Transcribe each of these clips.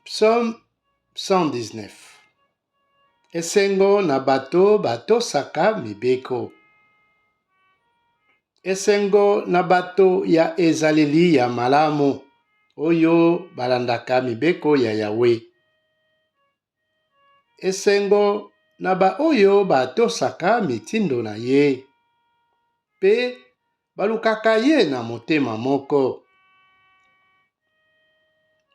Psaume 119. Esengo na bato batosaka mibeko. Esengo na bato ya ezaleli ya malamu, oyo balandaka mibeko ya Yawe. Esengo na ba oyo batosaka mitindo na ye, pe balukaka ye na motema moko.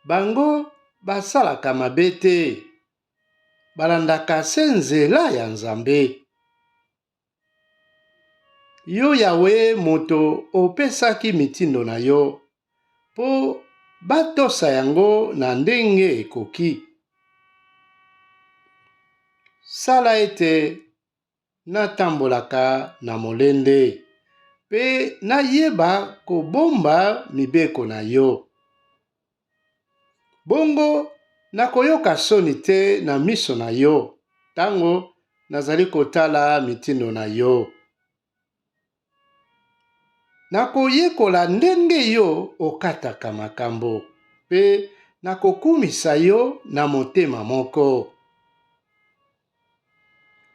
Bango basalaka mabe te, balandaka se nzela ya Nzambe. Yo Yawe moto opesaki mitindo na yo, po batosa yango na ndenge ekoki. Sala ete natambolaka na molende, pe nayeba kobomba mibeko na yo. Bongo nakoyoka soni te na miso na yo, tango nazali kotala mitindo na yo. Nakoyekola ndenge yo okataka makambo, pe nakokumisa yo na motema moko.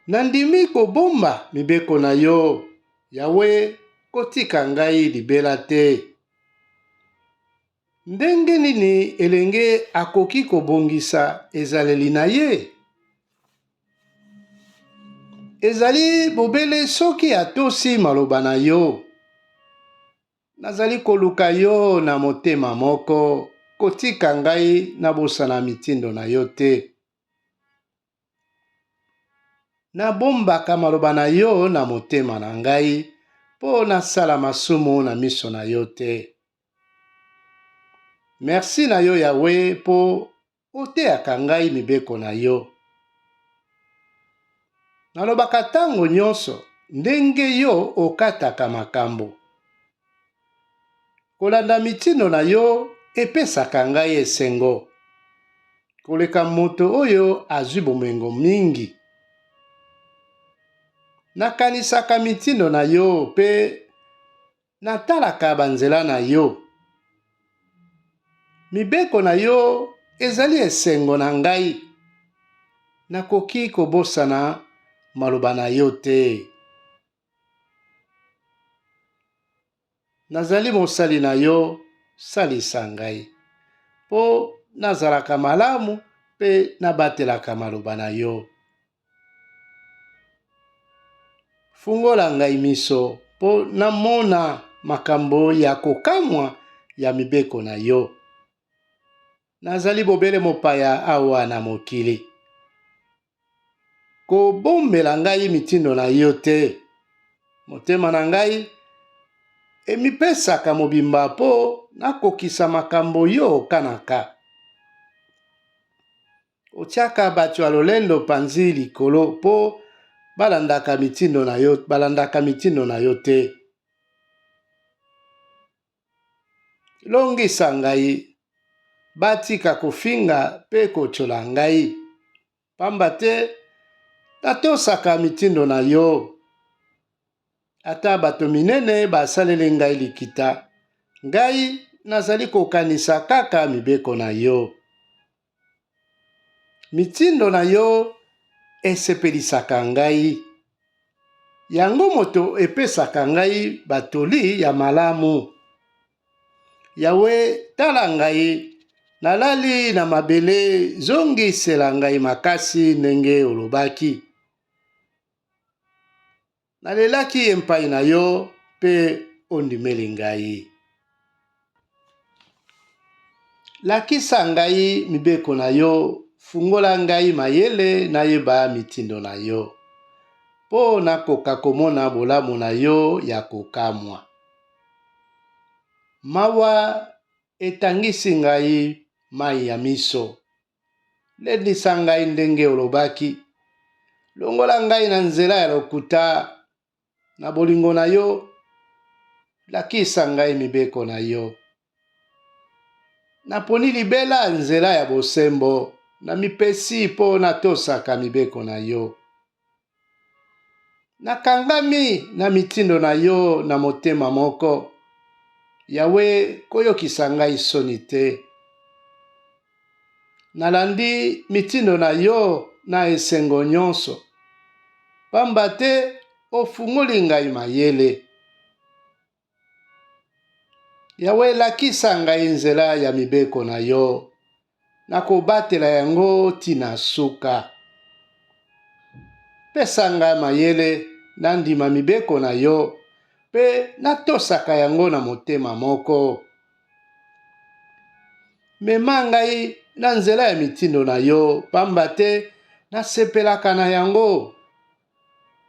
Nandimi kobomba mibeko na yo, Yawe, kotika ngai libela te. Ndenge nini elenge akoki kobongisa ezaleli na ye? Ezali bobele soki atosi maloba na yo. Nazali koluka yo na motema moko, kotika ngai nabosana mitindo na yo te. Nabombaka maloba na yo na motema na ngai, po nasala masumu na miso na yo te. Merci na yo Yawe po oteaka ngai mibeko na yo. Nalobaka tango nyonso ndenge yo okataka makambo. Kolanda mitindo na yo epesaka ngai esengo. Koleka moto oyo azwi bomengo mingi. Nakanisaka mitindo na yo pe natalaka banzela na yo. Mibeko na yo ezali esengo na ngai. Nakoki kobosana maloba na yo te. Nazali mosali na yo, salisa ngai. Po nazalaka malamu pe nabatelaka maloba na yo. Fungola ngai miso po namona makambo ya kokamwa ya mibeko na yo. Nazali bobele mopaya awa na mokili. Kobombela ngai mitindo na yo te. Motema na ngai emipesaka mobimba po nakokisa makambo yo okanaka. Otiaka bato ya lolendo panzi likolo po balandaka mitindo na yo te. Longisa ngai, batika kofinga pe kotyola ngai. Pamba te natosaka mitindo na yo. Ata bato minene basaleli ngai likita, ngai nazali kokanisa kaka mibeko na yo. Mitindo na yo esepelisaka ngai. Yango moto epesaka ngai batoli ya malamu. Yawe, tala ngai, nalali na mabele, zongisela ngai makasi ndenge olobaki. Nalelaki epai na yo, pe ondimeli ngai. Lakisa ngai mibeko na yo, fungola ngai mayele nayeba mitindo na yo. Po nakoka komona bolamu na yo ya kokamwa. Mawa etangisi ngai mai ya miso. Lendisa ngai ndenge olobaki. Longola ngai na nzela ya lokuta. Na bolingo na yo, lakisa ngai mibeko na yo. Naponi libela nzela ya bosembo, na mipesi po natosaka mibeko na yo. Nakangami na mitindo na yo na motema moko. Yawe, koyokisa ngai soni te. nalandi mitindo na yo na esengo nyonso, pamba te ofungoli ngai mayele. Yawe lakisa ngai nzela ya mibeko na yo, nakobatela yango tina suka. Pesa ngai mayele nandima mibeko na yo, pe natosaka yango na motema moko. Mema ngai na nzela ya mitindo na yo, pamba te nasepelaka na yango.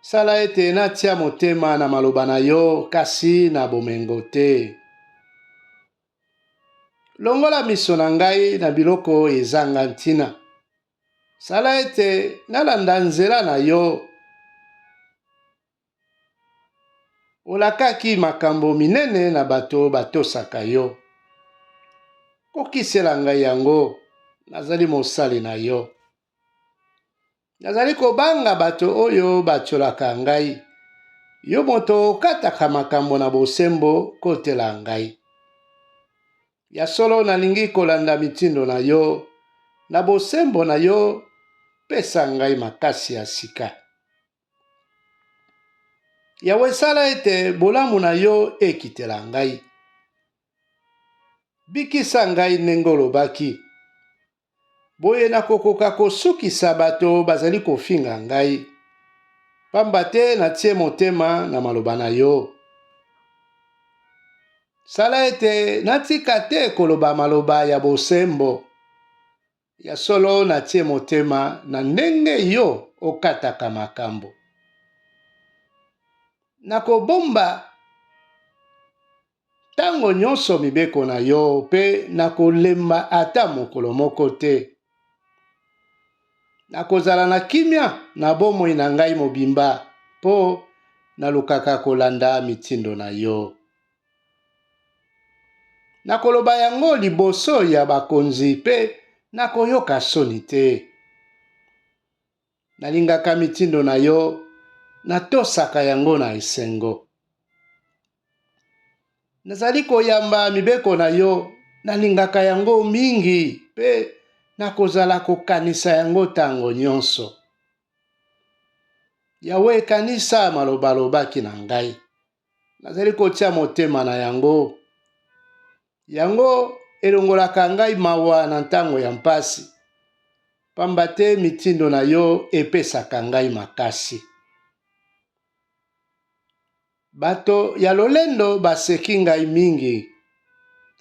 Sala ete natia motema na maloba na yo, kasi na bomengo te. Longola miso na ngai na biloko ezanga ntina. Sala ete nalanda nzela na yo. Olakaki makambo minene na bato batosaka yo. Kokisela ngai yango, nazali mosali na yo. Nazali kobanga bato oyo batiolaka ngai. Yo moto okataka makambo na bosembo kotela ngai. Ya solo nalingi kolanda mitindo na yo, na bosembo na yo pesa ngai makasi ya sika. Yawe sala ete bolamu na yo ekitela ngai. Bikisa ngai ndenge olobaki. Boye nakokoka kosukisa bato bazali kofinga ngai. Pamba te natie motema na maloba na yo. Sala ete natika te koloba maloba ya bosembo. Ya solo natie motema na ndenge yo okataka makambo. Nakobomba tango nyonso mibeko na yo, pe nakolemba ata mokolo moko te. Nakozala na kimia na bomoi na ngai mobimba, po nalukaka kolanda mitindo na yo. Nakoloba yango liboso ya bakonzi, pe nakoyoka soni te. Nalingaka mitindo na yo, natosaka yango na esengo. Nazali koyamba mibeko na yo, nalingaka yango mingi, pe nakozala kokanisa yango tango nyonso. Yawe kanisa maloba lobaki na ngai. Nazali kotia motema na yango. Yango elongolaka ngai mawa na ntango ya mpasi. Pamba te mitindo na yo epesaka ngai makasi. Bato ya lolendo baseki ngai mingi,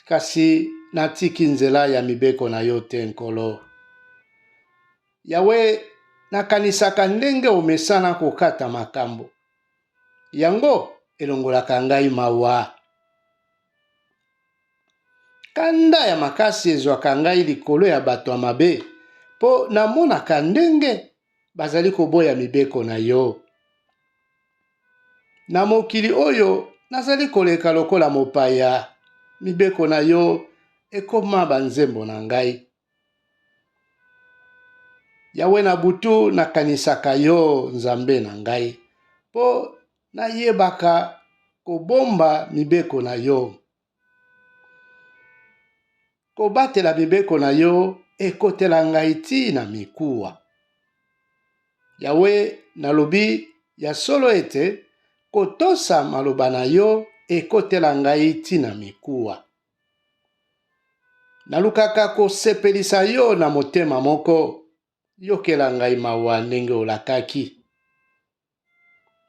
kasi natiki nzela ya mibeko na yo te nkolo. Yawe nakanisaka ndenge omesana kokata makambo. Yango elongolaka ngai mawa. Kanda ya makasi ezwaka ngai likolo ya bato ya mabe, po namonaka ndenge bazali koboya mibeko na yo. Na mokili oyo nazali koleka lokola mopaya, mibeko na yo ekoma banzembo na ngai. Yawe na butu nakanisaka yo nzambe na ngai, po nayebaka kobomba mibeko na yo. Kobatela mibeko na yo ekotela ngai ti na mikuwa. Yawe nalobi ya solo ete kotosa maloba na yo ekotela ngai ti na mikuwa. Nalukaka kosepelisa yo na motema moko, yokela ngai mawa ndenge olakaki.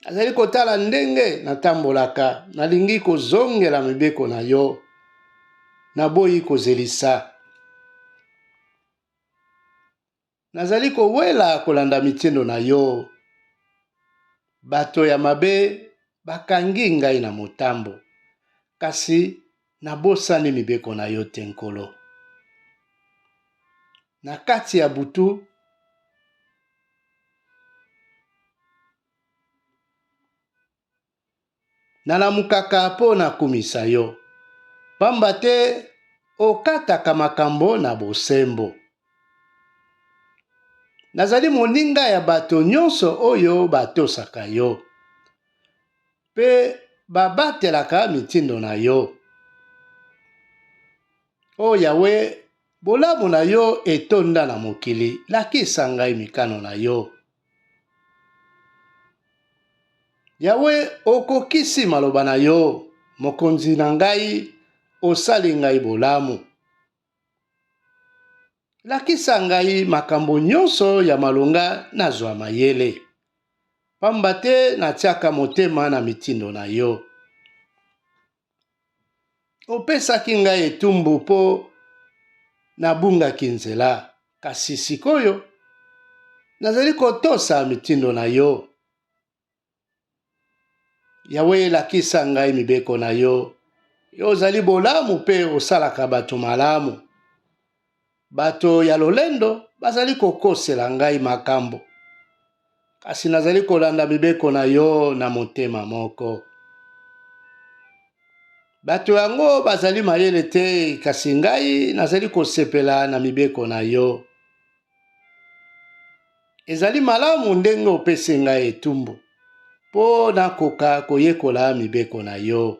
Nazali kotala ndenge natambolaka, nalingi kozongela mibeko na yo, naboyi kozelisa. Nazali kowela kolanda mitindo na yo. Bato ya mabe bakangi ngai na motambo, kasi nabosani mibeko na yo te nkolo. Na kati ya butu, nalamukaka po nakumisa yo, pamba te okataka makambo na bosembo. Nazali moninga ya bato nyonso oyo batosaka yo, pe babatelaka mitindo na yo. O Yawe, bolamu na yo etonda na mokili, lakisa ngai mikano na yo. Yawe okokisi maloba na yo, mokonzi na ngai, osali ngai bolamu. Lakisa ngai makambo nyonso ya malonga nazwa mayele. Pamba te natiaka motema na mitindo na yo. Opesaki ngai etumbu po nabungaki nzela, kasi sikoyo nazali kotosa mitindo na yo. Yawe lakisa ngai mibeko na yo. Yo ozali bolamu pe osalaka bato malamu. Bato ya lolendo bazali kokosela ngai makambo. Kasi nazali kolanda mibeko na yo na motema moko. Bato yango bazali mayele te, kasi ngai nazali kosepela na mibeko na yo. Ezali malamu ndenge opesi ngai etumbu, po nakoka koyekola mibeko na yo.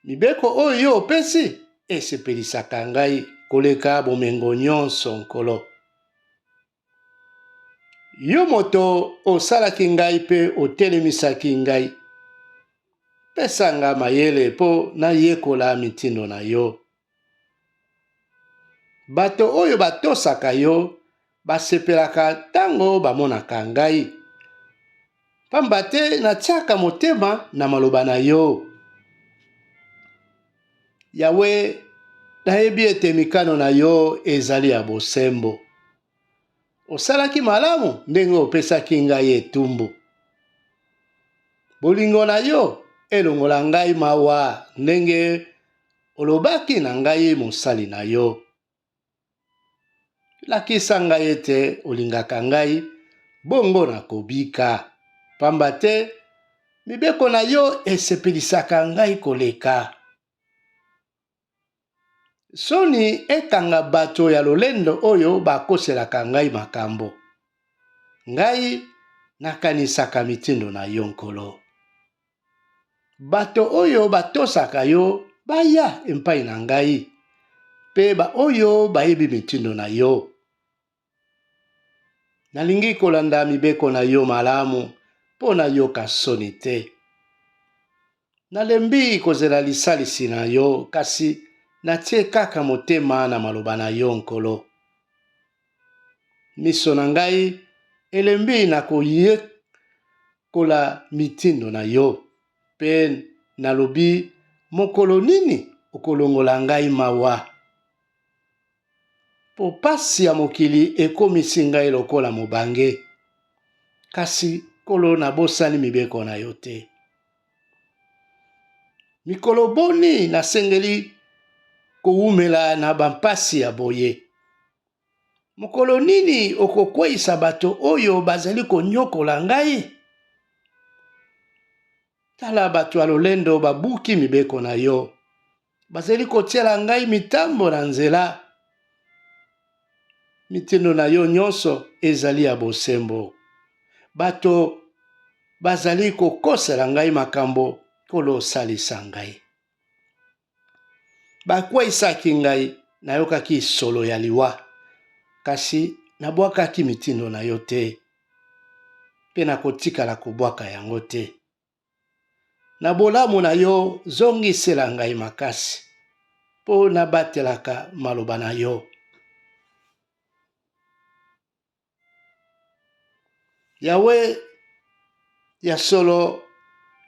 Mibeko oyo yo opesi esepelisaka ngai koleka bomengo nyonso nkolo. Yo moto osalaki ngai pe otelemisaki ngai. Pesa nga mayele po nayekola mitindo na yo. Bato oyo batosaka yo basepelaka tango bamonaka ngai. Pamba te natiaka motema na maloba na yo. Yawe, nayebi ete mikano na yo ezali ya bosembo. Osalaki malamu ndenge opesaki ngai etumbu. Bolingo na yo elongola ngai mawa ndenge olobaki na ngai mosali na yo. Lakisa ngai ete olingaka ngai, bongo na kobika. Pamba te mibeko na yo esepelisaka ngai koleka. Soni ekanga bato ya lolendo oyo bakoselaka ngai makambo. Ngai nakanisaka mitindo na yo nkolo. Bato oyo batosaka yo baya epai na ngai. Pe ba oyo bayebi mitindo na yo. Nalingi kolanda mibeko na yo malamu, po na yoka soni te. Nalembi kozela lisalisi na yo, kasi natie kaka motema na maloba na yo nkolo. Miso na ngai elembi na koyekola mitindo na yo. Pe nalobi mokolo nini okolongola ngai mawa. Po pasi ya mokili ekomisi ngai lokola mobange. Kasi kolo nabosani mibeko na yo te. Mikolo boni nasengeli kowumela na bampasi ya boye. Mokolo nini okokweyisa bato oyo bazali konyokola ngai? Tala bato ya lolendo babuki mibeko na yo. Bazali kotiela ngai mitambo na nzela. Mitindo na yo nyonso ezali ya bosembo. Bato bazali kokosela ngai makambo kolo salisa ngai. Bakweyisaki ngai nayokaki solo ya liwa. Kasi nabwakaki mitindo na yo te. Pe nakotikala kobwaka yango te. Na bolamu na yo zongisela ngai makasi. Po nabatelaka maloba na yo. Yawe ya solo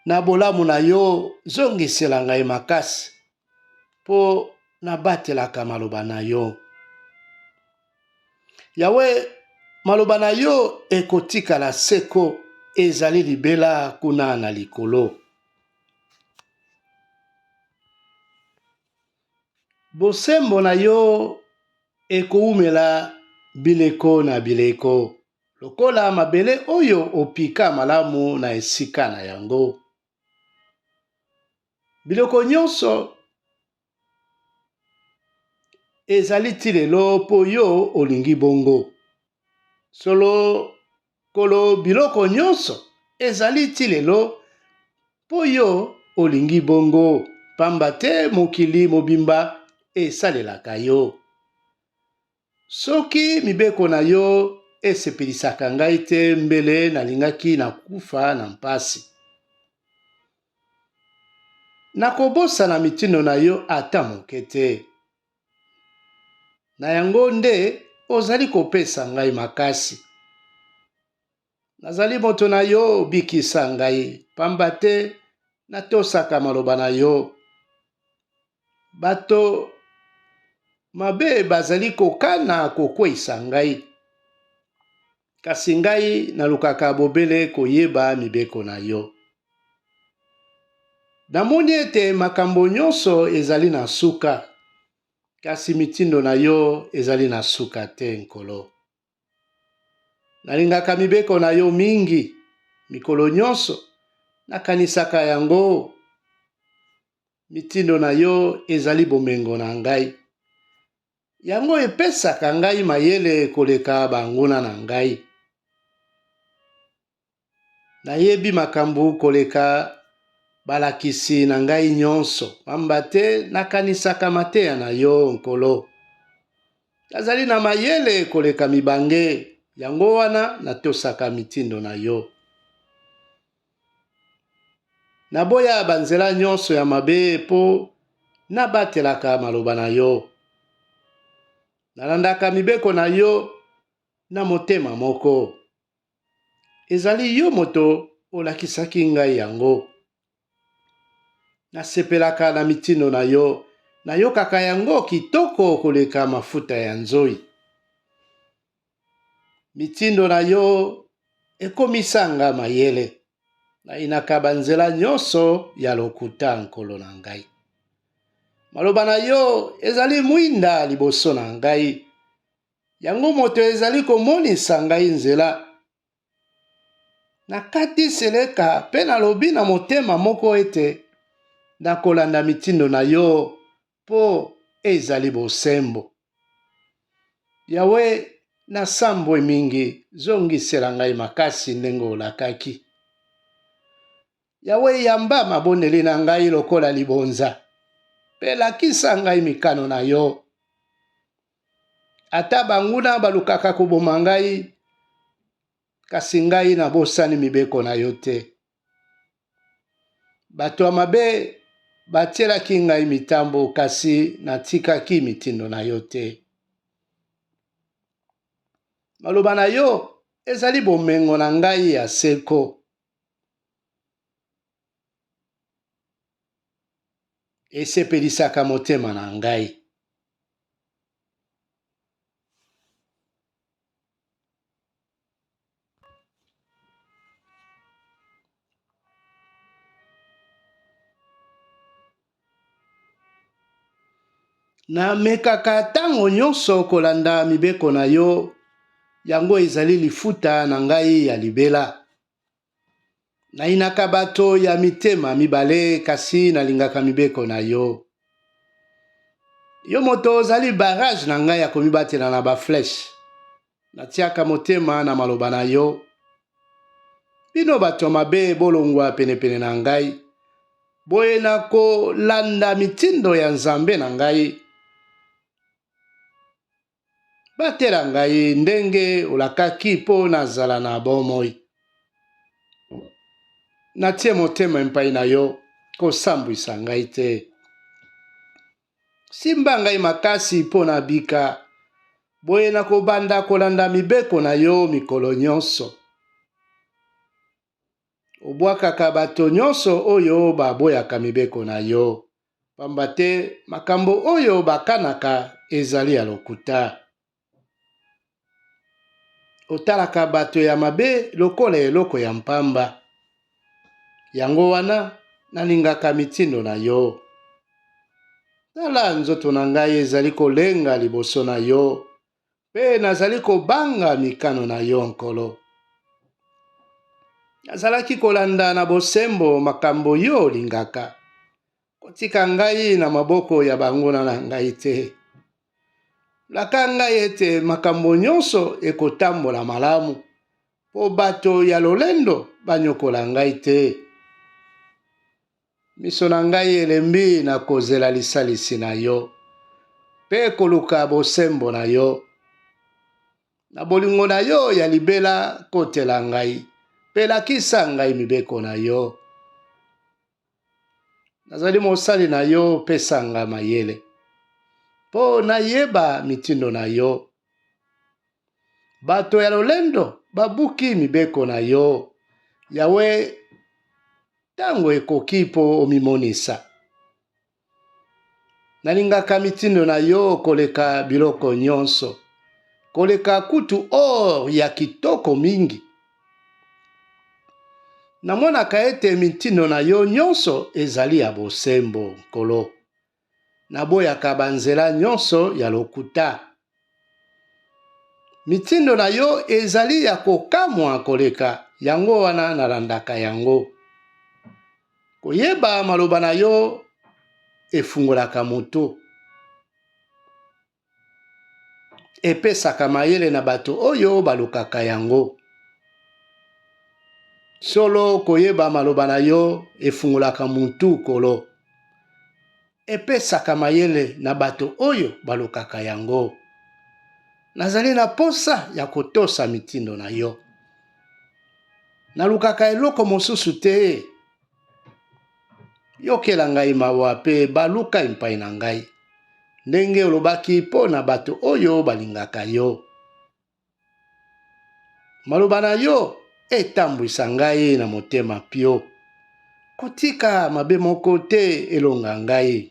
na bolamu na yo zongisela ngai makasi. Po nabatelaka maloba na yo. Yawe maloba na yo ekotikala seko ezali libela kuna na likolo. Bosembo na yo ekowumela bileko na bileko. Lokola mabele oyo opika malamu na esika na yango. Biloko nyonso ezali ti lelo po yo olingi bongo. Solo kolo biloko nyonso ezali ti lelo po yo olingi bongo. Pamba te mokili mobimba esalelaka yo. Soki mibeko na yo esepelisaka ngai te, mbele nalingaki nakufa na mpasi. Nakobosana mitindo na yo ata moke te. Na yango nde ozali kopesa ngai makasi. Nazali moto na yo, bikisa ngai, pamba te natosaka maloba na yo. Bato mabe bazali kokana kokweyisa ngai, kasi ngai nalukaka bobele koyeba mibeko na yo. Namoni ete makambo nyonso ezali na suka, kasi mitindo na yo ezali na suka te nkolo. Nalingaka mibeko na yo mingi, mikolo nyonso nakanisaka yango. Mitindo na yo ezali bomengo na ngai. Yango epesaka ngai mayele koleka banguna na ngai. Nayebi makambo koleka balakisi na ngai nyonso, pamba te nakanisaka mateya na yo nkolo. Nazali na mayele koleka mibange, yango wana natosaka mitindo na yo. Naboya banzela nyonso ya mabe po nabatelaka maloba na yo. Nalandaka mibeko na yo na motema moko. Ezali yo moto olakisaki ngai yango. Nasepelaka na mitindo na yo, nayokaka yango kitoko koleka mafuta ya nzoyi. Mitindo na yo ekomisanga mayele. Nainaka banzela nyonso ya lokuta nkolo na ngai. Maloba na yo ezali mwinda liboso na ngai. Yango moto ezali komonisa ngai nzela. Nakati seleka pe nalobi na motema moko ete nakolanda mitindo na yo po ezali bosembo. Yawe nasambwe mingi, zongisela ngai makasi ndenge olakaki. Yawe yamba maboneli na ngai lokola libonza, pe lakisa ngai mikano na yo. Ata banguna balukaka koboma ngai, kasi ngai nabosani mibeko na yo te. Bato mabe batielaki ngai mitambo, kasi natikaki mitindo na yo te. Maloba na yo ezali bomengo na ngai ya seko. Esepelisaka motema na ngai. Namekaka tango nyonso kolanda mibeko na yo, yango ezali lifuta na ngai ya libela. Nainaka bato ya mitema mibale, kasi nalingaka mibeko na yo. Yo moto ozali barrage na ngai ya komibatela na ba flèche. Natiaka motema na maloba na yo. Bino bato mabe bolongwa penepene na ngai. Boye na kolanda mitindo ya Nzambe na ngai. Batela ngai ndenge olakaki po nazala na bomoi. Natie motema epai na yo, kosambwisa ngai te. Simba ngai makasi po na bika. Boye na kobanda kolanda mibeko na yo mikolo nyonso. Obwakaka bato nyonso oyo baboyaka mibeko na yo. Pamba te makambo oyo bakanaka ezali ya lokuta. Otalaka bato ya mabe lokola eloko ya mpamba. Yango wana nalingaka mitindo na yo. Tala nzoto na ngai ezali kolenga liboso na yo, pe nazali kobanga mikano na yo nkolo. Nazalaki kolanda na bosembo makambo yo lingaka. Kotika ngai na maboko ya banguna na ngai te. Laka ngai ete makambo nyonso ekotambola malamu, po bato ya lolendo banyokola ngai te. Miso na ngai elembi na kozela lisalisi na yo. pe koluka bosembo na yo. Na bolingo na yo ya libela kotela ngai, pe lakisa ngai mibeko na yo. Nazali mosali na yo, pesa nga mayele, po nayeba mitindo na yo. Bato ya lolendo babuki mibeko na yo. Yawe, tango ekoki po omimonisa. Nalingaka mitindo na yo koleka biloko nyonso, koleka kutu or ya kitoko mingi. Namonaka ete mitindo na yo nyonso ezali ya bosembo, Nkolo. Naboyaka banzela nyonso ya lokuta. Mitindo na yo ezali ya kokamwa koleka, yango wana nalandaka yango. Koyeba maloba na yo efungolaka moto, epesaka mayele na bato oyo balukaka yango. Solo koyeba maloba na yo efungolaka mutu, Nkolo, epesaka mayele na bato oyo balukaka yango. Nazali na posa ya kotosa mitindo na yo. Nalukaka eloko mosusu te. Yokela ngai mawa pe baluka epai na ngai, ndenge olobaki po na bato oyo balingaka yo. Maloba na yo etambwisa ngai na motema pio. Kotika mabe moko te elonga ngai.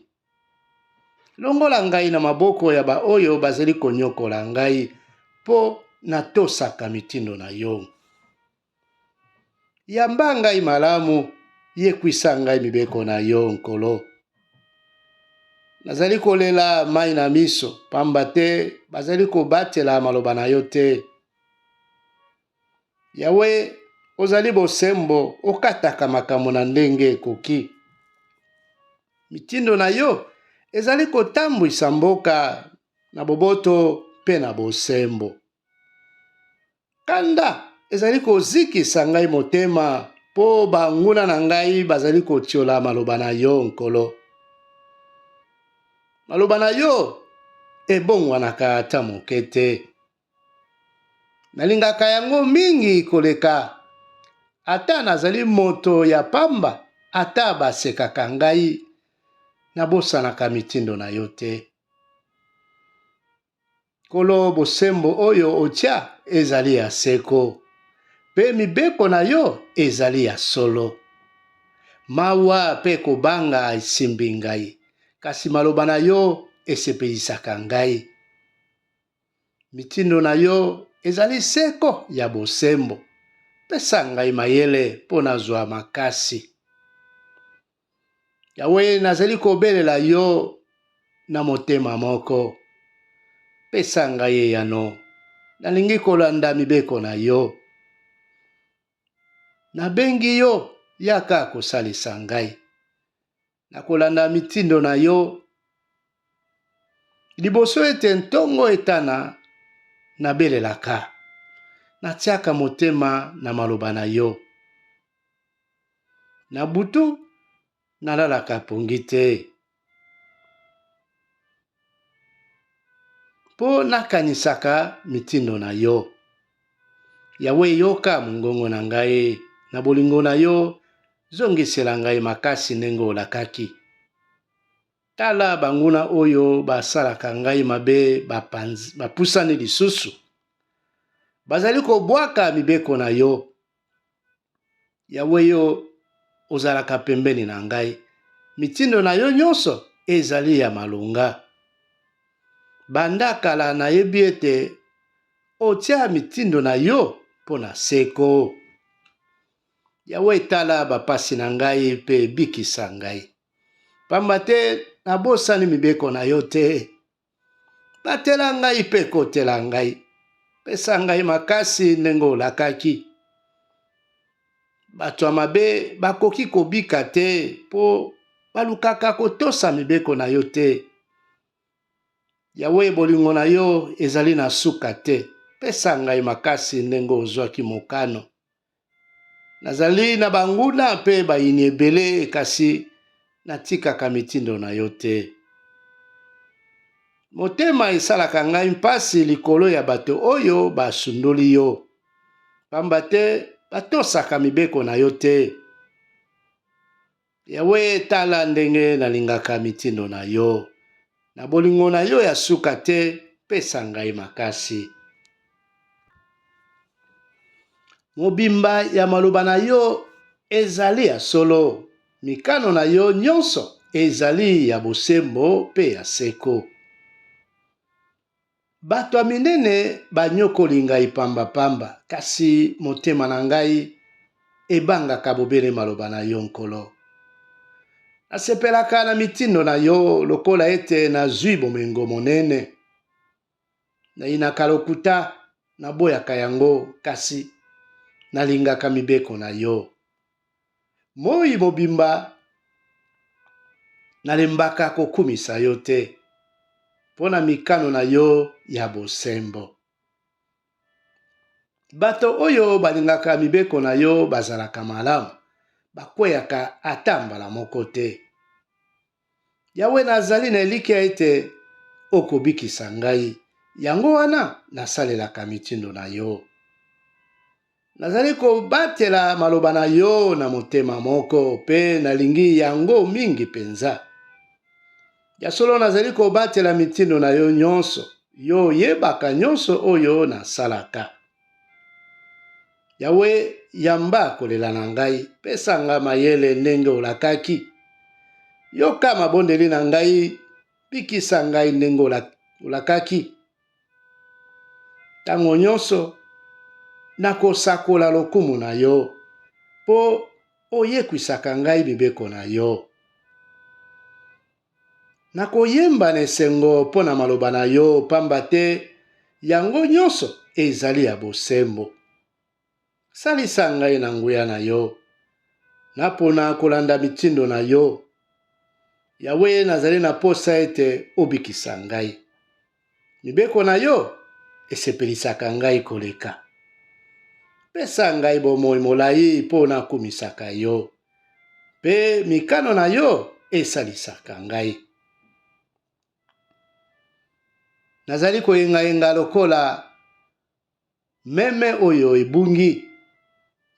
Longola ngai na maboko ya ba oyo bazali konyokola ngai, po natosaka mitindo na yo. Yamba ngai malamu, yekwisa ngai mibeko na yo, Nkolo. Nazali kolela mai na miso, pamba te bazali kobatela maloba na yo te. Yawe, ozali bosembo, okataka makambo na ndenge ekoki. Mitindo na yo ezali kotambwisa mboka na boboto pe na bosembo. Kanda ezali kozikisa ngai motema, po banguna na ngai bazali kotiola maloba na yo, Nkolo. Maloba na yo ebongwanaka ata moke te. Nalingaka yango mingi koleka. Ata nazali moto ya pamba, ata basekaka ngai, nabosanaka mitindo na yo te. Nkolo, bosembo oyo otia ezali ya seko, pe mibeko na yo ezali ya solo. Mawa pe kobanga esimbi ngai, kasi maloba na yo esepelisaka ngai. Mitindo na yo ezali seko ya bosembo, pesa ngai mayele po nazwa makasi. Yawe, nazali kobelela yo na motema moko, pesa ngai eyano, nalingi kolanda mibeko na yo. Nabengi yo, yaka kosalisa ngai. Nakolanda mitindo na yo, liboso ete ntongo etana nabelelaka. Natiaka motema na maloba na yo. Na butu nalalaka pongi te, po nakanisaka mitindo na yo. Yawe, yoka mongongo na ngai, na bolingo na yo zongisela ngai makasi ndenge olakaki. Tala banguna oyo basalaka ngai mabe bapusani lisusu. Bazali kobwaka mibeko na yo. Yawe, yo ozalaka pembeni na ngai. Mitindo na yo nyonso ezali ya malonga. Banda kala nayebi ete otia mitindo na yo po na seko. Yawe, tala bapasi na ngai pe bikisa ngai. Pamba te nabosani mibeko na yo te. Batela ngai pe kotela ngai. Pesa ngai makasi ndenge olakaki. Bato ya mabe bakoki kobika te, po balukaka kotosa mibeko na yo te. Yawe, bolingo na yo ezali na suka te. Pesa ngai makasi ndenge ozwaki mokano. Nazali na banguna pe bayini ebele, kasi natikaka mitindo na yo te. motema esalaka ngai mpasi likolo ya bato oyo basundoli yo, pamba te batosaka mibeko na yo te. Yawe, tala ndenge nalingaka mitindo na yo, na bolingo na yo ya suka te, pesa ngai makasi. Mobimba ya maloba na yo ezali ya solo, mikano na yo nyonso ezali ya bosembo pe ya seko. Bato ya minene banyokoli ngai pamba-pamba, kasi motema na ngai ebangaka bobele maloba na yo nkolo. Nasepelaka na mitindo na yo lokola ete nazwi bomengo monene. Nayinaka lokuta naboyaka yango, kasi nalingaka mibeko na yo. Moi mobimba nalembaka kokumisa yo te, mpona mikano na yo ya bosembo. Bato oyo balingaka mibeko na yo bazalaka malamu, bakweyaka ata mbala moko te. Yawe, nazali na elikya ete okobikisa ngai, yango wana nasalelaka mitindo na yo. Nazali kobatela maloba na yo na motema moko, pe nalingi yango mingi penza. Ya solo nazali kobatela mitindo na yo nyonso, yo yebaka nyonso oyo nasalaka. Yawe, yamba kolela na ngai, pesa nga mayele ndenge olakaki. Yoka mabondeli na ngai, bikisa ngai ndenge olakaki. Tango nyonso nakosakola lokumu na yo, po oyekwisaka ngai mibeko na yo. Nakoyemba na esengo mpo na maloba na yo, pamba te yango nyonso ezali ya bosembo. Salisa ngai na nguya na yo, napona kolanda mitindo na yo. Yawe, nazali na posa ete obikisa ngai. Mibeko na yo esepelisaka ngai koleka. Pesa ngai bomoi molai mpo nakumisaka yo, pe mikano na yo esalisaka ngai. Nazali koyenga-yenga lokola meme oyo ebungi.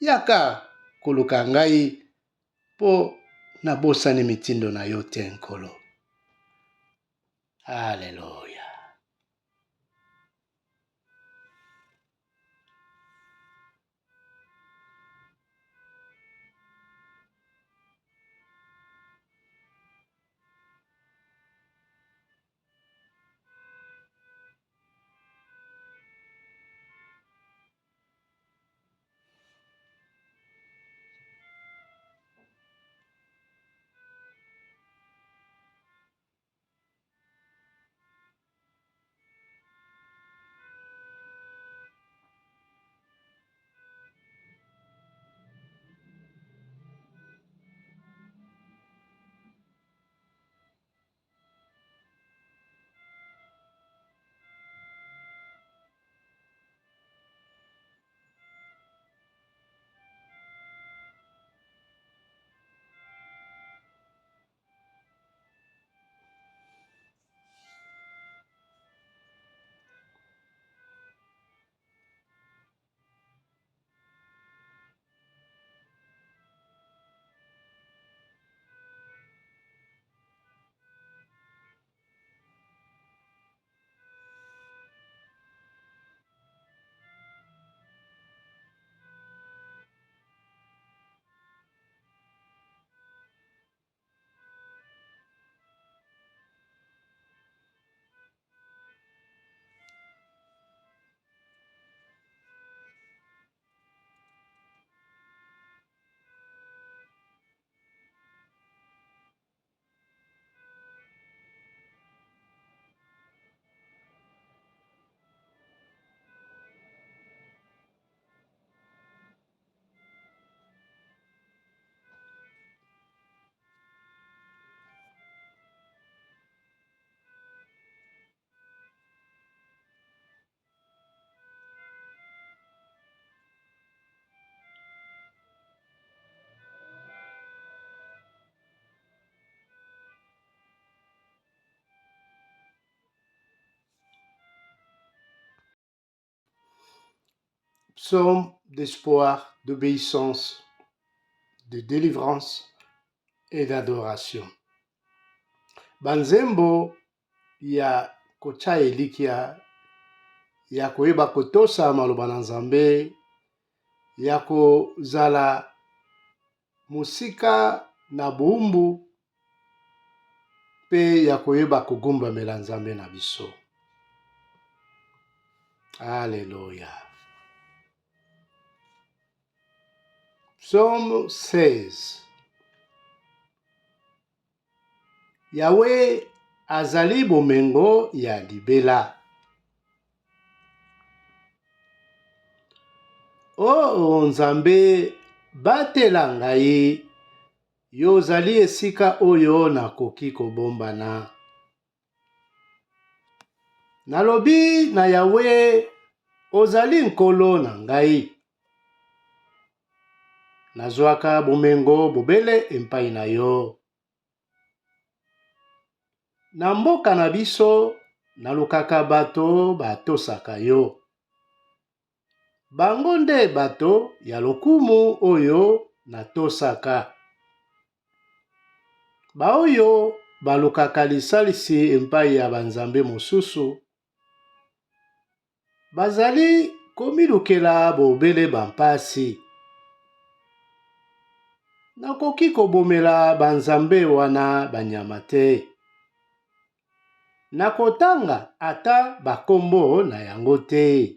Yaka koluka ngai po nabosani mitindo na yo te nkolo. Haleluya. psaume d'espoir, d'obéissance, de délivrance et d'adoration. Banzembo ya kotia elikia ya koyeba kotosa maloba na Nzambe, ya kozala musika na bumbu pe ya koyeba kogumbamela Nzambe na biso. Alléluia. Psaume 16. Yahweh azali bomengo ya libela. O Nzambe, batela ngai, yo ozali esika oyo nakoki kobombana. Nalobi na Yahweh, ozali nkolo na ngai. Nazwaka bomengo bobele epai na yo. Na mboka na biso, nalukaka bato batosaka yo. Bango nde bato ya lokumu oyo natosaka. Baoyo balukaka lisalisi epai ya banzambe mosusu, bazali komilukela bobele bampasi. Nakoki kobomela banzambe wana banyama te. Nakotanga ata bakombo na yango te.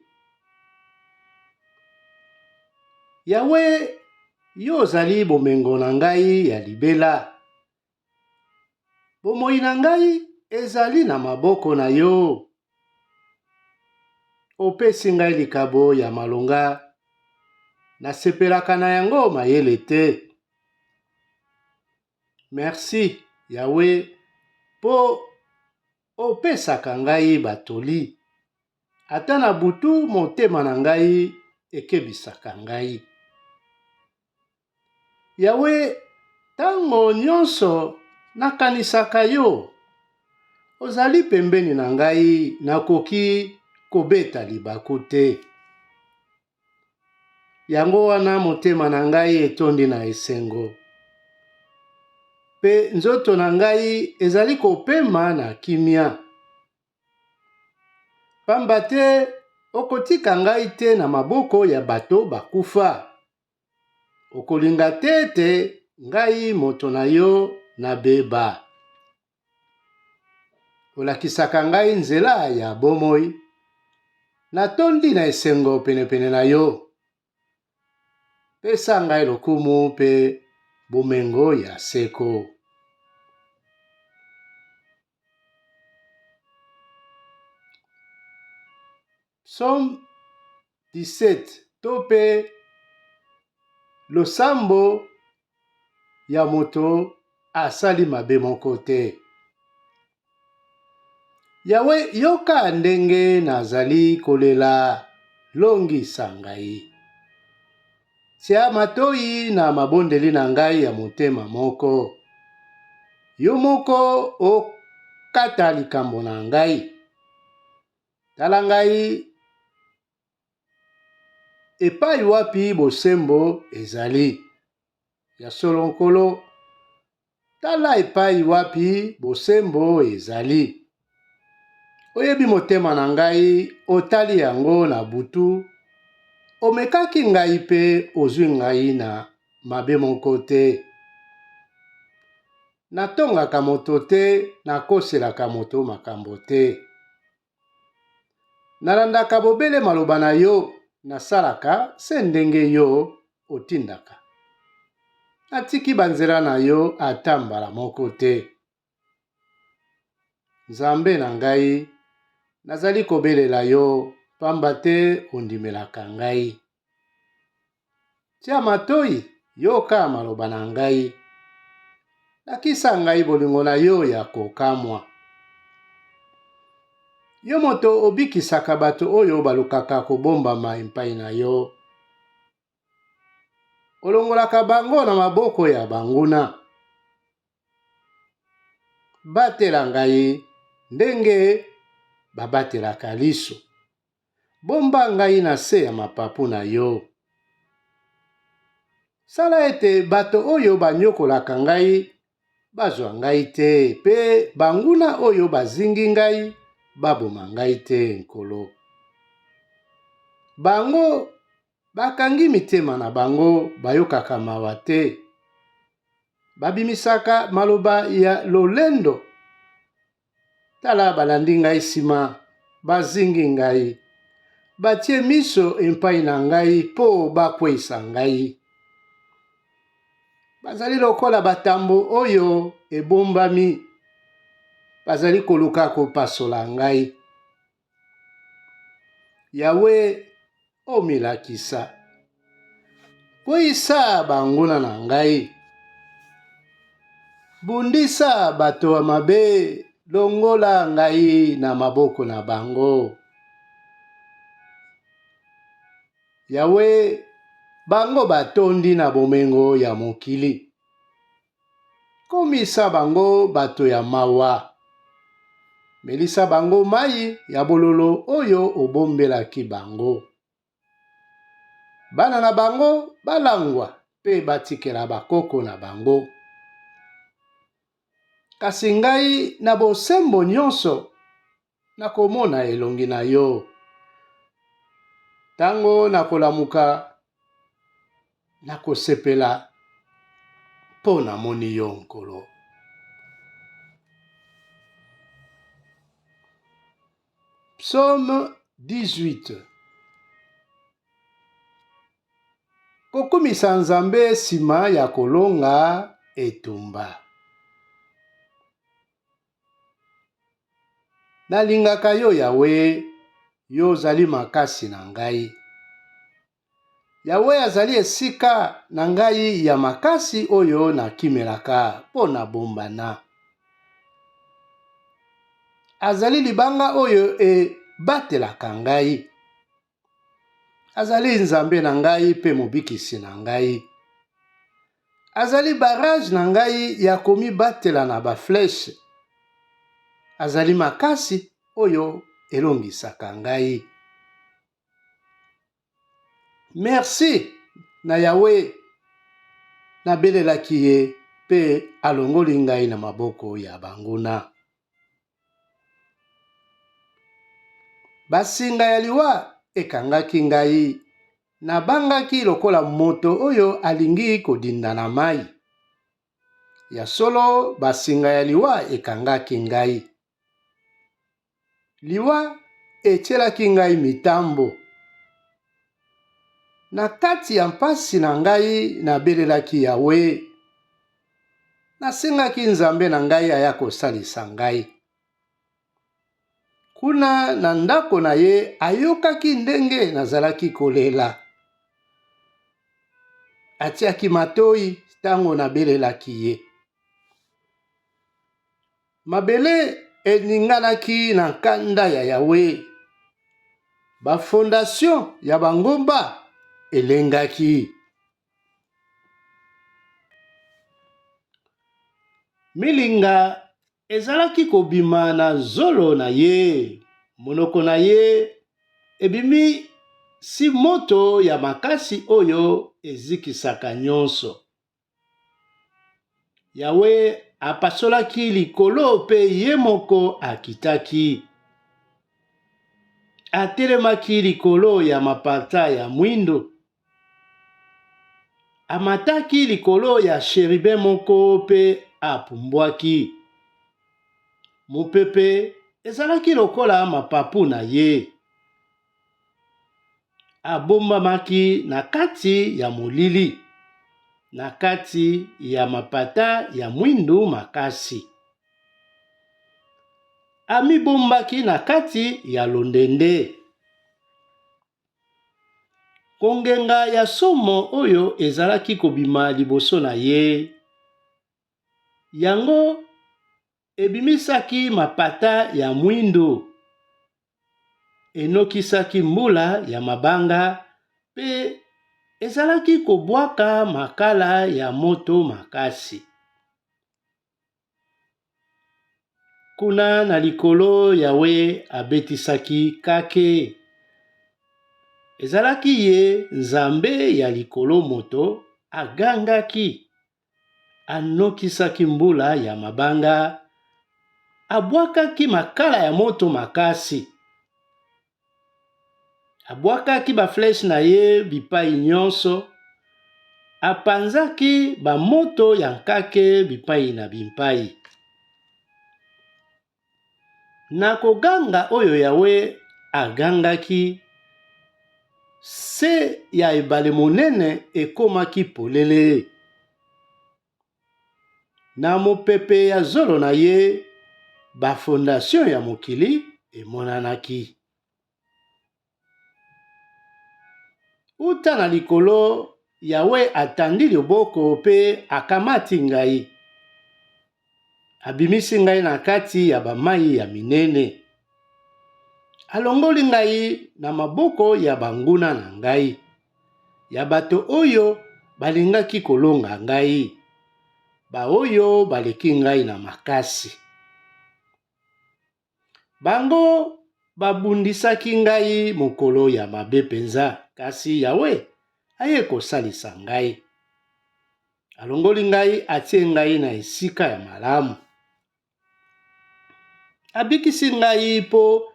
Yahweh, yo ozali bomengo na ngai ya libela. Bomoi na ngai ezali na maboko na yo. Opesi ngai likabo ya malonga, nasepelaka na yango mayele te. Merci, Yahweh, po opesaka ngai batoli. Ata na butu motema na ngai ekebisaka ngai. Yahweh, tango nyonso nakanisaka yo, ozali pembeni na ngai, nakoki kobeta libaku te. Yango wana motema na ngai etondi na esengo. Pe nzoto na ngai ezali kopema na kimia. Pamba te okotika ngai te na maboko ya bato bakufa. Okolinga te ngai moto na yo nabeba. Olakisaka ngai nzela ya bomoi. Natondi na esengo penepene na yo. Pesa ngai lokumu pe bomengo ya seko. Psaume 17. Tope losambo ya moto asali mabe moko te. Yahweh, yoka ndenge nazali kolela, longisa ngai. Tia matoi na mabondeli na ngai ya motema moko. Yo moko okata likambo na ngai. Tala ngai epai wapi bosembo ezali. Ya solo nkolo, tala epai wapi bosembo ezali. Oyebi motema na ngai, otali yango na butu, omekaki ngai pe ozwi ngai na mabe moko te. Natongaka moto te, nakoselaka moto makambo te. Nalandaka bobele maloba na yo, nasalaka se ndenge yo otindaka. Natiki banzela na yo ata mbala moko te. Nzambe na ngai, nazali kobelela yo, pamba te ondimelaka ngai. Tia matoi, yoka maloba na ngai. Lakisa ngai bolingo na yo ya kokamwa. Yo moto obikisaka bato oyo balukaka kobombama epai na yo. Olongolaka bango na maboko ya banguna. Batela ngai ndenge babatelaka liso. bomba ngai na se ya mapapu na yo. Sala ete bato oyo banyokolaka ngai bazwa ngai te, pe banguna oyo bazingi ngai baboma ngai te, Nkolo. Bango bakangi mitema na bango, bayokaka mawa te. Babimisaka maloba ya lolendo. Tala balandi ngai nsima, bazingi ngai. Batie miso epai na ngai po bakweyisa ngai. Bazali lokola batambo oyo ebombami. Bazali koluka kopasola ngai. Yawe omilakisa. Kweyisa banguna na ngai. Bundisa bato ya mabe, longola ngai na maboko na bango. Yawe, bango batondi na bomengo ya mokili. Komisa bango bato ya mawa. Melisa bango mai ya bololo oyo obombelaki bango. Bana na bango balangwa pe batikela bakoko na bango. Kasi ngai na bosembo nyonso nakomona elongi na yo. Tango nakolamuka nakosepela po namoni yo, Nkolo. Psaume 18. Kokumisa Nzambe nsima ya kolonga etumba. Nalingaka yo, Yawe, yo ozali makasi na ngai. Yawe azali esika na ngai ya makasi oyo nakimelaka mpo na bombana. Azali libanga oyo ebatelaka ngai. Azali Nzambe na ngai pe mobikisi na ngai. Azali barrage na ngai ya komibatela na bafleshe. Azali makasi oyo elongisaka ngai. Merci na Yawe, nabelelaki ye pe alongoli ngai na maboko ya banguna. Basinga ya liwa ekangaki ngai, nabangaki lokola moto oyo alingi kodinda na mai. Ya solo basinga ya liwa ekangaki ngai. Liwa etielaki ngai mitambo. Na kati ya mpasi na ngai nabelelaki Yawe. Nasengaki Nzambe na ngai aya kosalisa ngai. Kuna na ndako na ye ayokaki ndenge nazalaki kolela. Atiaki matoyi tango nabelelaki ye. Mabele eninganaki na nkanda ya Yawe. Bafondation ya bangomba elengaki. Milinga ezalaki kobima na zolo na ye. Monoko na ye ebimi si moto ya makasi oyo ezikisaka nyonso. Yawe apasolaki likolo pe ye moko akitaki. Atelemaki likolo ya mapata ya mwindo. Amataki likolo ya sheribe moko pe apumbwaki. Mopepe ezalaki lokola mapapu na ye. Abombamaki na kati ya molili, na kati ya mapata ya mwindu makasi. Amibombaki na kati ya londende. Kongenga ya somo oyo ezalaki kobima liboso na ye. Yango ebimisaki mapata ya mwindu. Enokisaki mbula ya mabanga pe ezalaki kobwaka makala ya moto makasi. Kuna na likolo Yawe abetisaki kake. ezalaki ye nzambe ya likolo moto agangaki, anokisaki mbula ya mabanga, abwakaki makala ya moto makasi, abwakaki baflèche na ye bipai nyonso, apanzaki bamoto ya nkake bipai na bipai. Na koganga oyo Yawe agangaki, se ya ebale monene ekomaki polele. Na mopepe ya zolo na ye, bafondation ya mokili emonanaki. Uta na likolo, Yawe atandi loboko pe akamati ngai. Abimisi ngai na kati ya bamai ya minene. Alongoli ngai na maboko ya banguna na ngai, ya bato oyo balingaki kolonga ngai, ba oyo baleki ngai na makasi. Bango babundisaki ngai mokolo ya mabe penza, kasi Yawe aye kosalisa ngai. Alongoli ngai atie ngai na esika ya malamu. Abikisi ngai po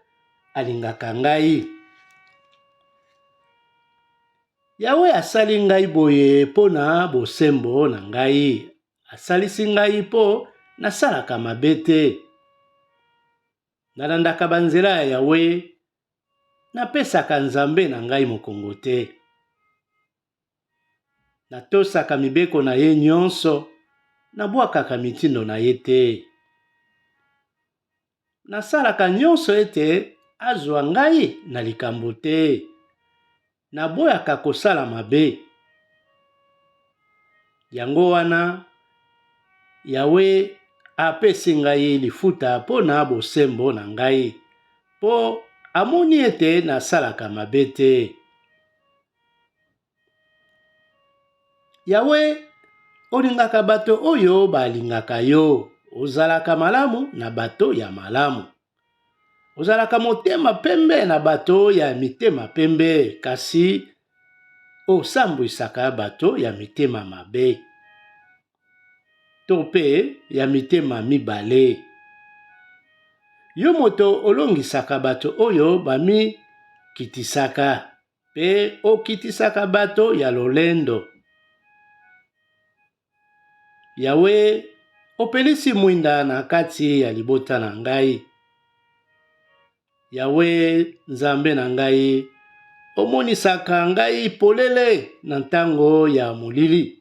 alingaka ngai. Yawe asali ngai boye po na bosembo na ngai. Asalisi ngai po nasalaka mabe te. Nalandaka banzela ya Yawe, napesaka nzambe na ngai mokongo te. Natosaka mibeko na ye nyonso, nabwakaka mitindo na ye te. Nasalaka nyonso ete azwa ngai na likambo te. Naboyaka kosala mabe. Yango wana, Yawe apesi ngai lifuta po na bosembo na ngai, po amoni ete nasalaka mabe te. Yawe, olingaka bato oyo balingaka yo. Ozalaka malamu na bato ya malamu. Ozalaka motema pembe na bato ya mitema pembe, kasi osambwisaka bato ya mitema mabe, to pe ya mitema mibale. Yo moto olongisaka bato oyo bami kitisaka, pe okitisaka bato ya lolendo. Yawe, opelisi mwinda na kati ya libota na ngai. Yawe, nzambe na ngai, omonisaka ngai polele na ntango ya molili.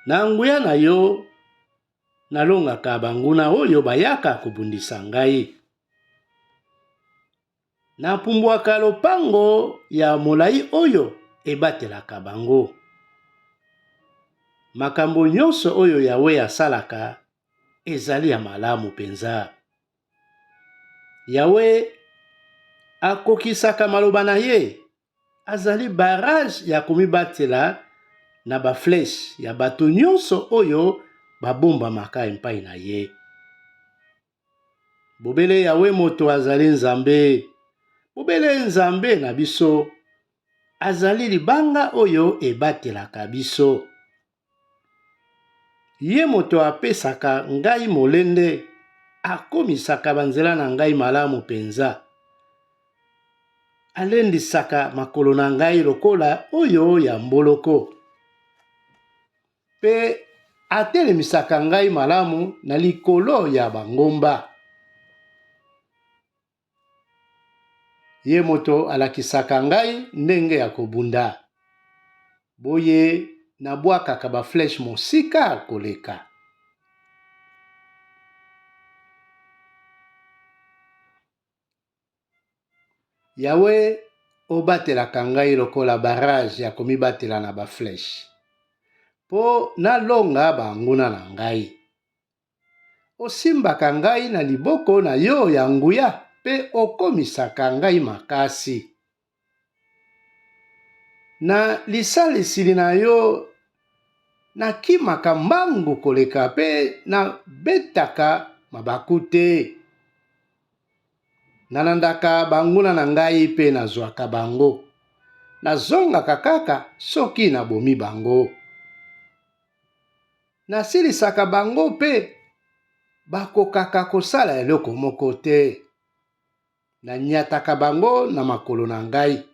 Na nguya na yo, nalongaka banguna oyo bayaka kobundisa ngai. Napumbwaka lopango ya molai oyo ebatelaka bango. Makambo nyonso oyo Yawe asalaka ezali ya malamu penza. Yawe akokisaka maloba na ye, azali barrage ya komibatela na baflèche ya bato nyonso oyo babombamaka epai na ye. Bobele Yawe moto azali nzambe. Bobele nzambe na biso azali libanga oyo ebatelaka biso. Ye moto apesaka ngai molende, akomisaka banzela na ngai malamu penza. Alendisaka makolo na ngai lokola oyo ya mboloko, pe atelemisaka ngai malamu na likolo ya bangomba. Ye moto alakisaka ngai ndenge ya kobunda, boye nabwakaka baflèche mosika koleka. Yawe, obatelaka ngai lokola barrage ya komibatela na baflèche, po nalonga banguna na ngai. Osimbaka ngai na liboko na yo ya nguya, pe okomisaka ngai makasi. Na lisalisili na yo, nakimaka mbangu koleka pe nabetaka mabaku te. Nalandaka banguna na ngai pe nazwaka bango. nazongaka kaka soki nabomi bango. Nasilisaka bango pe bakokaka kosala eloko moko te. Nanyataka bango na makolo na ngai.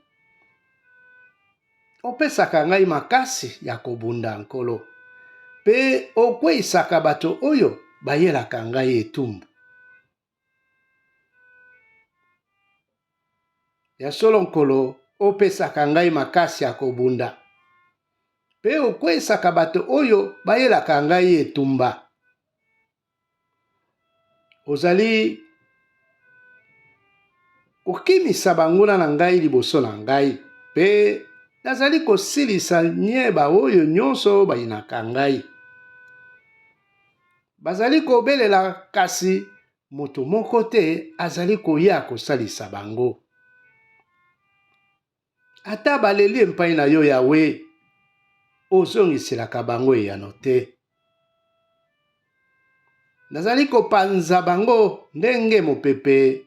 Opesaka ngai makasi ya kobunda nkolo. Pe okweyisaka bato oyo bayelaka ngai etumbu. Ya solo nkolo, opesaka ngai makasi ya kobunda. Pe okweyisaka bato oyo bayelaka ngai etumba. Ozali kokimisa banguna na ngai liboso na ngai. Pe nazali kosilisa nyeba oyo nyonso bayinaka ngai. Bazali kobelela kasi moto moko te azali koya kosalisa bango. Ata baleli epai na yo Yawe, ozongiselaka bango eyano te. Nazali kopanza bango ndenge mopepe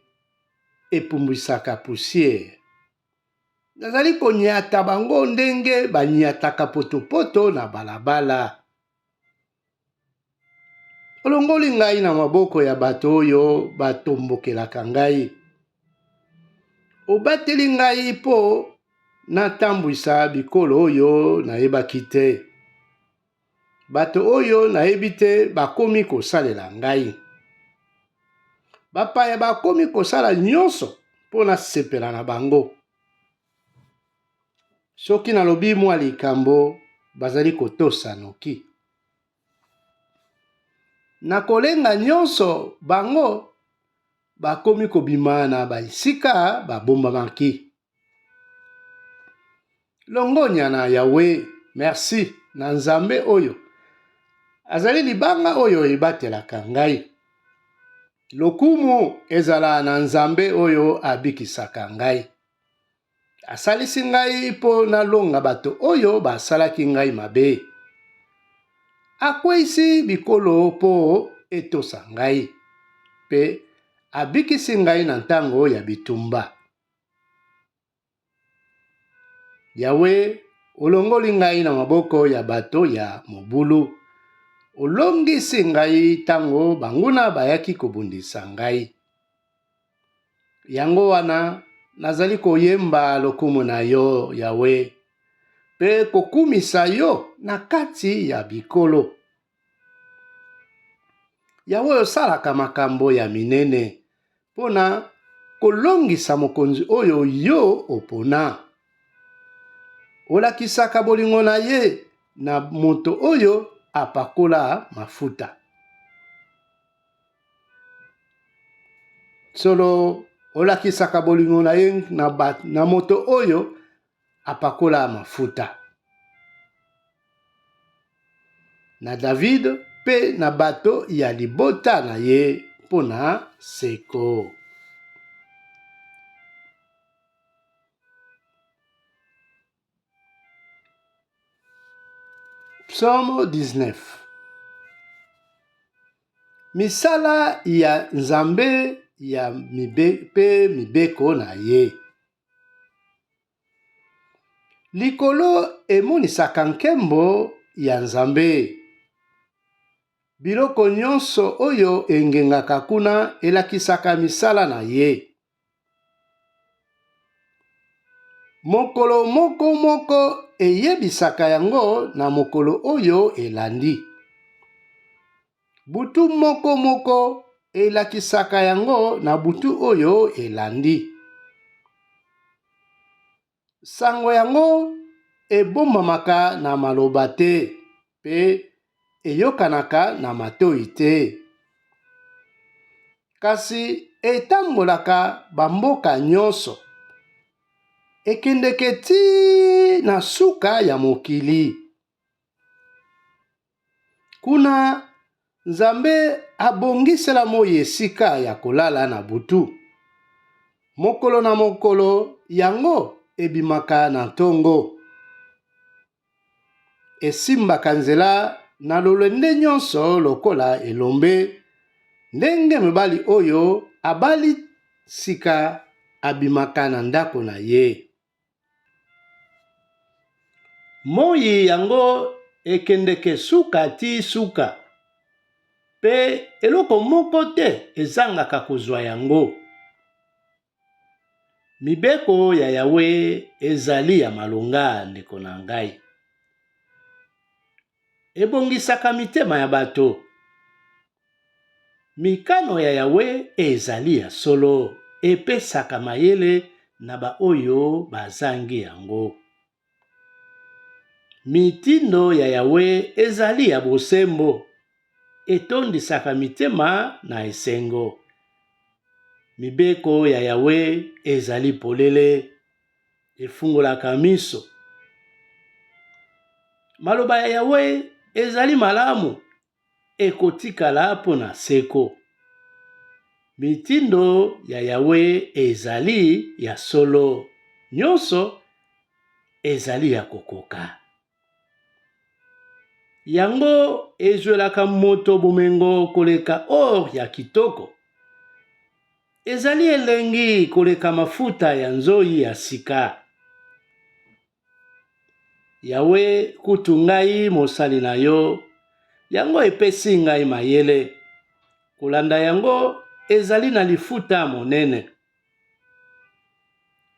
epumbwisaka poussière. Nazali konyata bango ndenge banyataka potopoto na balabala. Olongoli ngai na maboko ya bato oyo batombokelaka ngai. Obateli ngai po natambwisa bikolo oyo nayebaki te. Bato oyo nayebi te bakomi kosalela ngai. Bapaya bakomi kosala nyonso mpo nasepela na bango. Soki nalobi mwa likambo, bazali kotosa noki. Nakolenga nyonso bango bakomi kobima na baisika babombamaki. Longonya na Yawe, merci na Nzambe oyo. Azali libanga oyo ebatelaka ngai. Lokumu ezala na Nzambe oyo abikisaka ngai. Asalisi ngai po nalonga bato oyo basalaki ngai mabe. Akweyisi bikolo po etosa ngai. Pe abikisi ngai na ntango ya bitumba. Yawe, olongoli ngai na maboko ya bato ya mobulu. Olongisi ngai tango banguna bayaki kobundisa ngai. Yango wana nazali koyemba lokumu na yo, Yawe, pe kokumisa yo na kati ya bikolo. Yawe osalaka makambo ya minene pona kolongisa mokonzi oyo yo opona. Olakisaka bolingo na ye na moto oyo apakola mafuta. Solo olakisaka bolingo na ye na moto oyo apakola mafuta. Na David pe na bato ya libota na ye pona seko. Psaume 19. Misala ya Nzambe ya mibeko na ye. Likolo emonisaka nkembo ya Nzambe. Biloko nyonso oyo engengaka kuna elakisaka misala na ye. Mokolo moko eyebisaka yango na mokolo oyo elandi. Butu moko elakisaka yango na butu oyo elandi. Sango yango ebombamaka na maloba te, pe eyokanaka na matoyi te. Kasi etambolaka bamboka nyonso. Ekendeke ti na suka ya mokili. Kuna Nzambe abongisela moi esika ya kolala na butu. Mokolo na mokolo yango ebimaka na ntongo. Esimbaka nzela na lolende nyonso lokola elombe. Ndenge mobali oyo abali sika abimaka na ndako na ye. Moi yango ekendeke suka ti suka. Pe eloko moko te ezangaka kozwa yango. Mibeko ya Yawe ezali ya malonga ndeko na ngai. Ebongisaka mitema ya bato. Mikano ya Yawe ezali ya solo. Epesaka mayele na ba oyo bazangi yango. Mitindo ya Yawe ezali ya bosembo. Etondisaka mitema na esengo. Mibeko ya Yawe ezali polele. Efungolaka miso. Maloba ya Yawe ezali malamu. Ekotikala pona seko. Mitindo ya Yawe ezali ya solo. Nyonso ezali ya kokoka. Yango ezwelaka moto bomengo koleka or ya kitoko. Ezali elengi koleka mafuta ya nzoyi ya sika. Yawe kutu ngai mosali na yo. Yango epesi ngai mayele. Kolanda yango ezali na lifuta monene.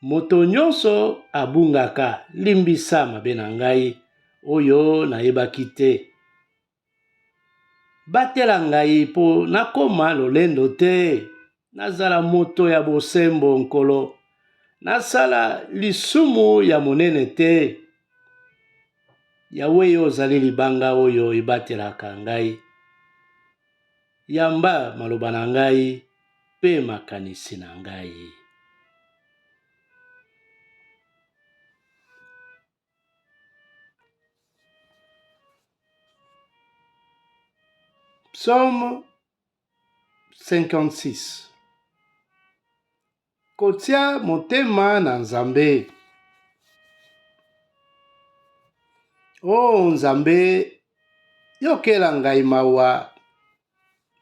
Moto nyonso abungaka limbisa mabe na ngai. Oyo nayebaki te. Batela ngai po nakoma lolendo te. Nazala moto ya bosembo nkolo. Nasala lisumu ya monene te. Yawe yo ozali libanga oyo ebatelaka ngai. Yamba maloba na ngai pe makanisi na ngai. Psaume 56. Kotia motema na Nzambe. O Nzambe, yokela ngai mawa.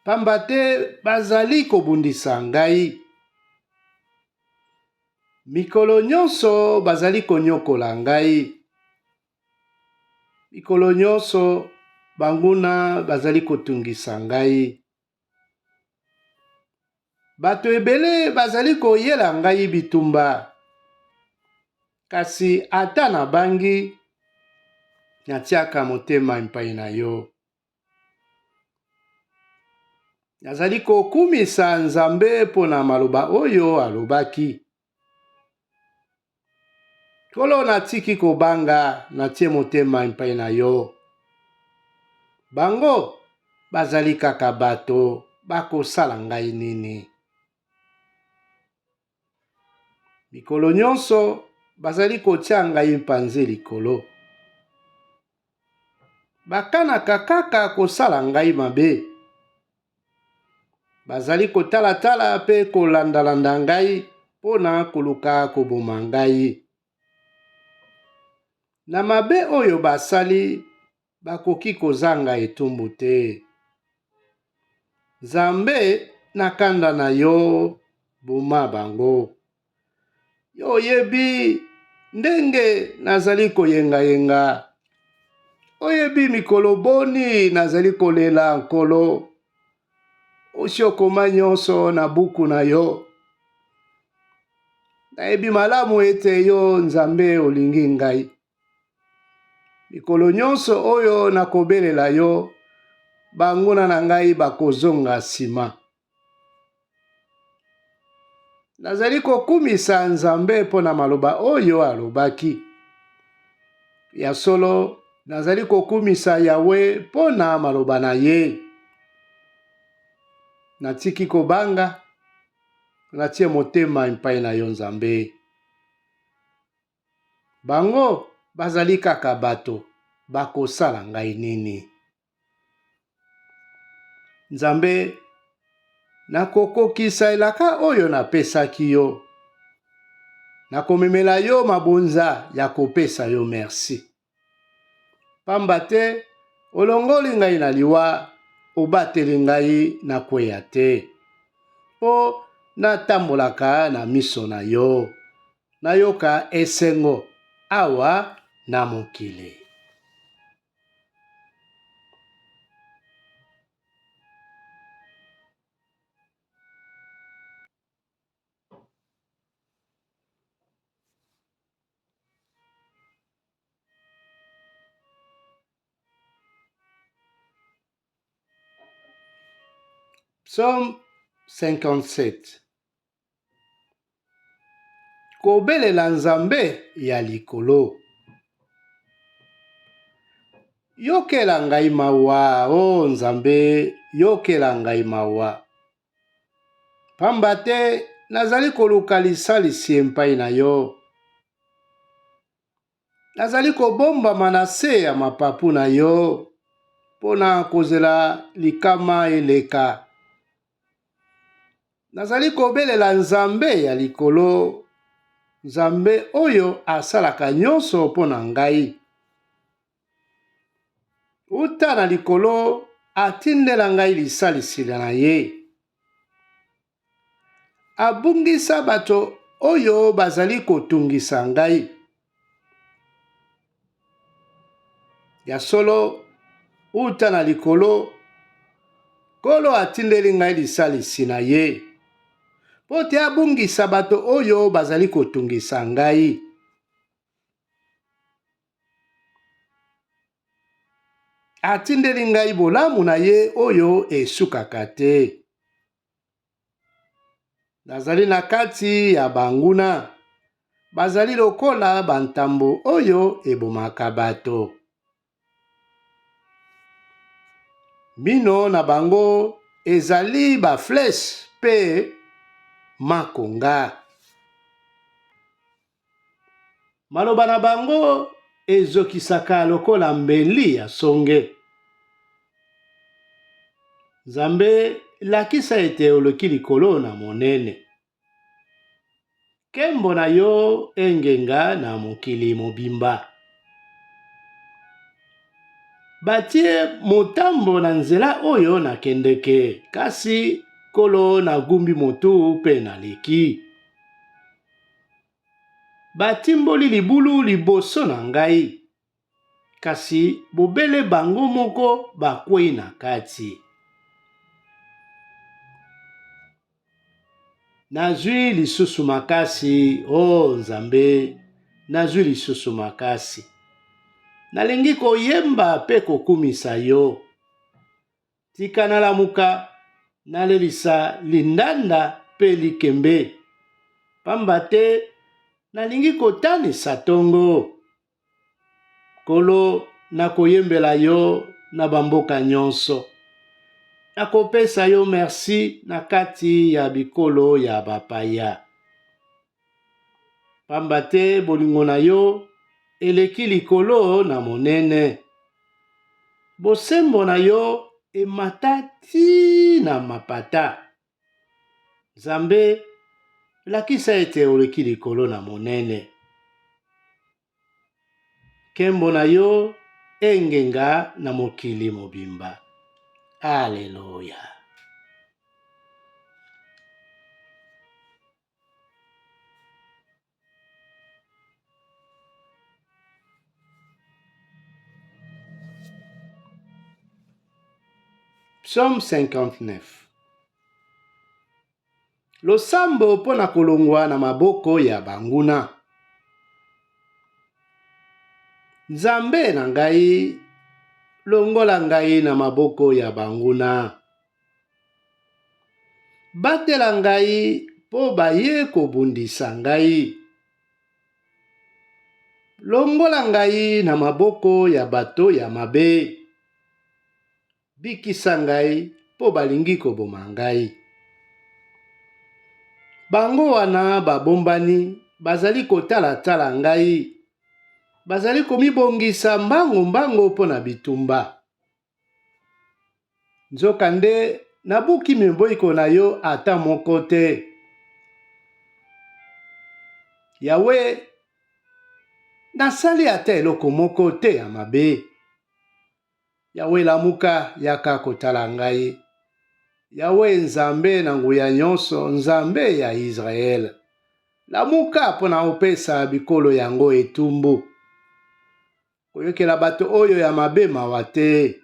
Pamba te bazali kobundisa ngai. Mikolo nyonso bazali konyokola ngai. Mikolo nyonso banguna bazali kotungisa ngai. Bato ebele bazali koyela ngai bitumba. Kasi ata na bangi natiaka motema epai na yo. Nazali kokumisa Nzambe pona maloba oyo alobaki. Kolo natiki kobanga natie motema epai na yo. Bango bazali kaka bato bakosala ngai nini. Mikolo nyonso bazali kotia ngai mpanze likolo. Bakanaka kaka kosala ngai mabe. Bazali kotala-tala pe kolandalanda ngai pona koluka koboma ngai. Na mabe oyo basali bakoki kozanga etumbu te. Nzambe nakanda na yo boma bango. Yo oyebi ndenge nazali koyenga-yenga. Oyebi mikolo boni nazali kolela nkolo. Osi okoma nyonso na buku na yo. Nayebi malamu ete yo Nzambe olingi ngai. Mikolo nyonso oyo nakobelela yo, banguna na ngai bakozonga nsima. Nazali kokumisa Nzambe pona maloba oyo alobaki. Ya solo nazali kokumisa Yawe pona maloba na ye. Natiki kobanga, natie motema epai na yo Nzambe. Bango bazali kaka bato bakosala ngai nini. Nzambe nakokokisa elaka oyo napesaki yo. Nakomemela yo mabonza ya kopesa yo merci. Pamba te olongoli ngai na liwa, obateli ngai na kweya te. Po natambolaka na miso na yo. Nayoka esengo awa na mokili. Psaume 57. Kobelela Nzambe ya likolo. Yokela ngai mawa, o Nzambe, yokela ngai mawa. Pamba te nazali koluka lisalisi epai na yo. Nazali kobombama na se ya mapapu na yo, mpona kozela likama eleka. Nazali kobelela Nzambe ya likolo, Nzambe oyo asalaka nyonso mpona ngai. Uta na likolo atindela ngai lisalisi na ye. Abungisa bato oyo bazali kotungisa ngai. Ya solo, uta na likolo, Nkolo atindeli ngai lisalisi na ye. Po te abungisa bato oyo bazali kotungisa ngai. Atindeli ngai bolamu na ye oyo esukaka te. Nazali na kati ya banguna, bazali lokola bantambo oyo ebomaka bato. Mino na bango ezali ba flèche pe makonga. Maloba na bango ezokisaka lokola mbeli ya songe. Nzambe lakisa ete oloki likolo na monene. Nkembo na yo engenga na mokili mobimba. Batie motambo na nzela oyo nakendeke, kasi Nkolo nagumbi motu pe naleki. Batimboli libulu liboso na ngai, kasi bobele bango moko bakwei na kati. Nazwi lisusu makasi, o Nzambe, nazwi lisusu makasi. Nalingi koyemba pe kokumisa yo. Tika nalamuka, nalelisa lindanda pe likembe. Pamba te nalingi kotanisa tongo. Nkolo nakoyembela yo na bamboka nyonso. Nakopesa yo merci na kati ya bikolo ya bapaya. Pamba te bolingo na yo eleki likolo na monene. Bosembo na yo ematati na mapata. Nzambe lakisa ete oleki likolo na monene. Nkembo na yo engenga na mokili mobimba. Alléluia. Psaume 59. Losambo pona kolongwa na maboko ya banguna. Nzambe na ngai, longola ngai na maboko ya banguna. Batela ngai po baye kobundisa ngai. Longola ngai na maboko ya bato ya mabe. Bikisa ngai po balingi koboma ngai. Bango wana babombani bazali kotala ngai. Bazali komibongisa mbango po na bitumba. Nzokande nabuki meboyiko na yo ata moko te. Yawe, nasali ata eloko moko te ya mabe. Yawe lamuka yaka kotala ngai. Yawe Nzambe na nguya nyonso, Nzambe ya Israel. Lamuka pona opesa bikolo yango etumbu. koyokela bato oyo ya mabe mawa te.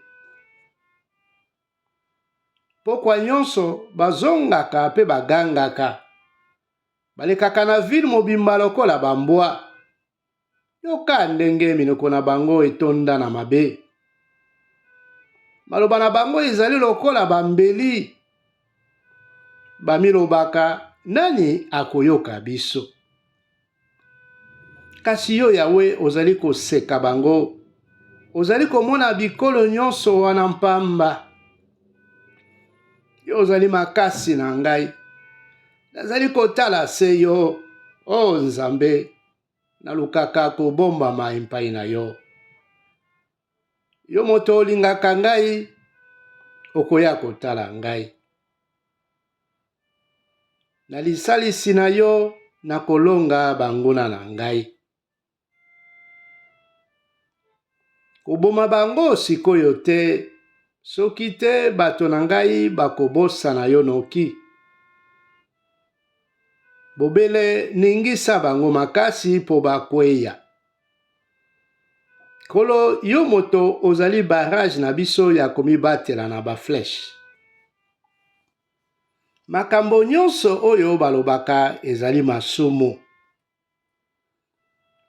Pokwa nyonso bazongaka pe bagangaka, balekaka na ville mobimba lokola bambwa. Yoka ndenge minoko na bango etonda na mabe. Maloba na bango ezali lokola bambeli. Bamilobaka, nani akoyoka biso? Kasi yo Yawe ozali koseka bango. Ozali komona bikolo nyonso wana mpamba. Yo ozali makasi na ngai. Nazali kotala se yo, o Nzambe, nalukaka kobombama epai na yo. Yo moto olingaka ngai, okoya kotala ngai. Na lisalisi na yo, nakolonga banguna na ngai. Koboma bango sikoyo te, soki te bato na ngai bakobosana yo noki. Bobele ningisa bango makasi po bakweya. Kolo yo moto ozali barrage na biso ya komibatela na bafleche. Makambo nyonso oyo balobaka ezali masumu.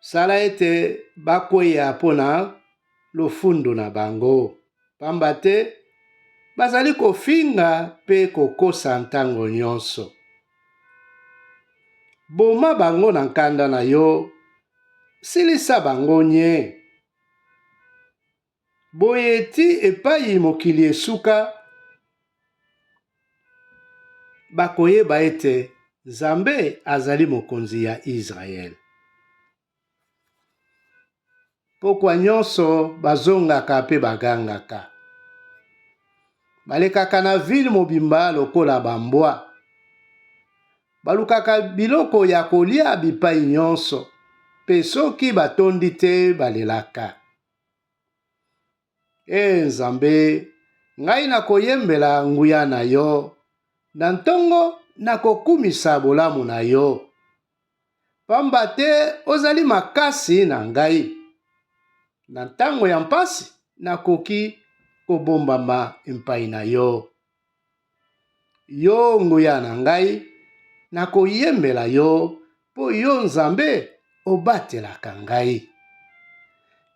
Sala ete bakweya pona lofundu na bango. Pamba te bazali kofinga pe kokosa ntango nyonso. Boma bango na nkanda na yo, silisa bango nye. Boye eti epai mokili esuka, bakoyeba ete Nzambe azali mokonzi ya Israel. Pokwa nyonso bazongaka pe bagangaka. Balekaka na ville mobimba lokola bambwa. Balukaka biloko ya kolia bipai nyonso, pe soki batondi te balelaka. Nzambe, ngai nakoyembela nguya na yo, na ntongo nakokumisa bolamu na yo. Pamba te ozali makasi na ngai. Na ntango ya mpasi nakoki kobombama epai na yo. Yo nguya na ngai, nakoyembela yo, po yo Nzambe obatelaka ngai.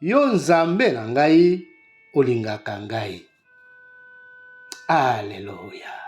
Yo Nzambe na ngai olingaka ngai. Alleluya.